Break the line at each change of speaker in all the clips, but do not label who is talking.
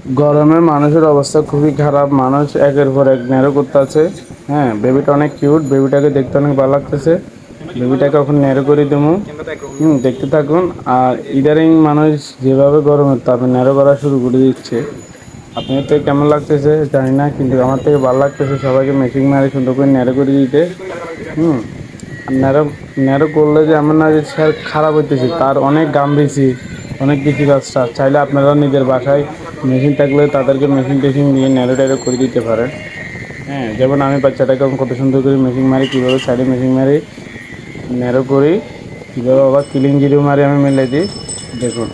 গরমে মানুষের অবস্থা খুবই খারাপ। মানুষ একের পর এক নেড়ো করতেছে। হ্যাঁ, বেবিটা অনেক কিউট, বেবিটাকে দেখতে অনেক ভালো লাগতেছে। বেবিটাকে এখন নেড়ো করে দেবো। দেখতে থাকুন। আর ইদারিং মানুষ যেভাবে গরমের তাপে নেড়ো করা শুরু করে দিচ্ছে, আপনার থেকে কেমন লাগতেছে জানি না, কিন্তু আমার থেকে ভালো লাগতেছে সবাইকে মেশিং মারে সুন্দর করে নেড়ো করে দিতে। হুম নেড়ো নেড়ো করলে যে এমন না যে স্যার খারাপ হইতেছে, তার অনেক গাম বেশি, অনেক কিছু কাজটা চাইলে আপনারা নিজের বাসায় মেশিন থাকলে তাদেরকে মেশিন টেশিন দিয়ে নেড়ো টেড়ো করে দিতে পারেন। হ্যাঁ, যেমন আমি বাচ্চাটাকে কত সুন্দর করে মেশিন মারি, কীভাবে সাইডে মেশিন মারি, নেড়ো করি, কীভাবে আবার কিলিং জিরো মারি আমি মেলে দিই, দেখুন।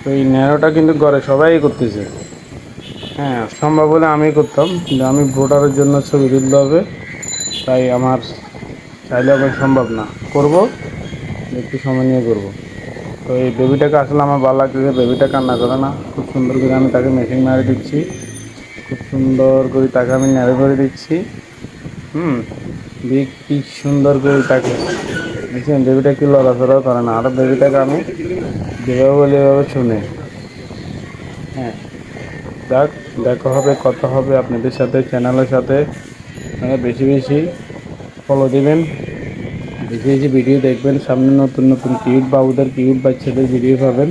তো এই নেড়োটা কিন্তু ঘরে সবাই করতেছে। হ্যাঁ, সম্ভব হলে আমি করতাম, কিন্তু আমি ভোটারের জন্য ছবি তুলতে হবে, তাই আমার চাইলে আমার সম্ভব না। করব, একটু সময় নিয়ে করব। তো এই বেবিটাকে আসলে আমার ভালো লাগতেছে, বেবিটা কান্না করে না, খুব সুন্দর করে আমি তাকে মেশিন মারি দিচ্ছি, খুব সুন্দর করে তাকে আমি নেড়ে করে দিচ্ছি। দেখ কি সুন্দর করে তাকে দেখছেন, বেবিটা কি লড়াচড়াও করে না, আরও বেবিটাকে আমি যেভাবে বলি এভাবে শুনে। হ্যাঁ, যাক, দেখা হবে, কথা হবে আপনাদের সাথে, চ্যানেলের সাথে। আপনারা বেশি বেশি ফলো দিবেন, বেশি বেশি ভিডিও দেখবেন, সামনে নতুন নতুন কিউট বাবুদের, কিউট বাচ্চাদের ভিডিও পাবেন।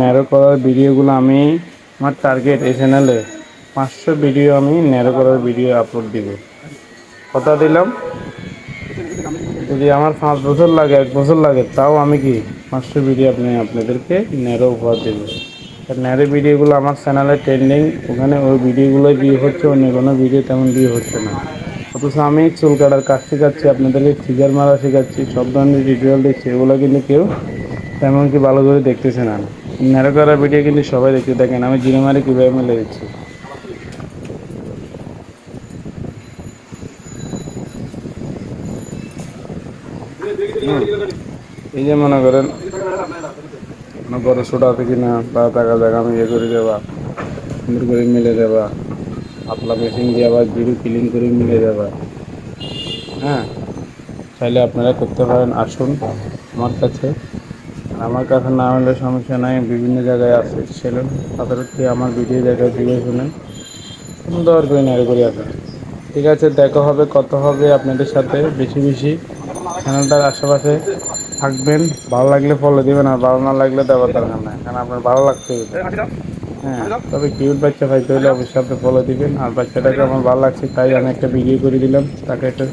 ন্যারো করার ভিডিওগুলো আমি, আমার টার্গেট এই চ্যানেলে 500 ভিডিও আমি ন্যারো করার ভিডিও আপলোড দিব, কথা দিলাম। যদি আমার 5 বছর লাগে, 1 বছর লাগে, তাও আমি কি 500 ভিডিও আপনাদেরকে ন্যারো উপহার দেবো। ন্যারো ভিডিওগুলো আমার চ্যানেলে ট্রেন্ডিং, ওখানে ওই ভিডিওগুলো ভিউ হচ্ছে, অন্য কোনো ভিডিও তেমন ভিউ হচ্ছে না। অথচ আমি চুল কাটার কাজ শেখাচ্ছি, আপনাদেরকে ফিগার মারা শেখাচ্ছি, সব ধরনের টিউটোরিয়াল দিচ্ছি, এগুলো কিন্তু কেউ তেমন কি ভালো করে দেখতেছে না। ন্যারো করার ভিডিও কিন্তু সবাই দেখতে থাকেন, আমি জিরো মারি কীভাবে মেলে দিচ্ছি। এই যে মনে করেন বড় ছোট আছে কিনা বা টাকা জায়গা আমি ইয়ে করে দেবা, সুন্দর করে মিলে দেবা, পাতলা মেশিন দিয়ে আবার জিরো ক্লিন করে মিলে দেবা। হ্যাঁ, চাইলে আপনারা করতে পারেন, আসুন আমার কাছে। আমার কাছে না হলে সমস্যা নাই, বিভিন্ন জায়গায় আছে সেলুন, তাদেরকে আমার ভিডিও জায়গায় ভিডিও শুনেন, সুন্দর করে নেড়ে করে আসেন। ঠিক আছে, দেখা হবে, কথা হবে আপনাদের সাথে বেশি বেশি। চ্যানেলটার আশেপাশে থাকবেন, ভালো লাগলে ফলো দিবেন, আর ভালো না লাগলে দেওয়ার দরকার নাই, কারণ আপনার ভালো লাগতে হবে। হ্যাঁ, তবে কিউট বাচ্চা পাইতে হলে অবশ্যই আপনি ফলো দিবেন। আর বাচ্চাটাকে আমার ভালো লাগছে তাই আমি একটা ভিডিও করে দিলাম, তাকে একটা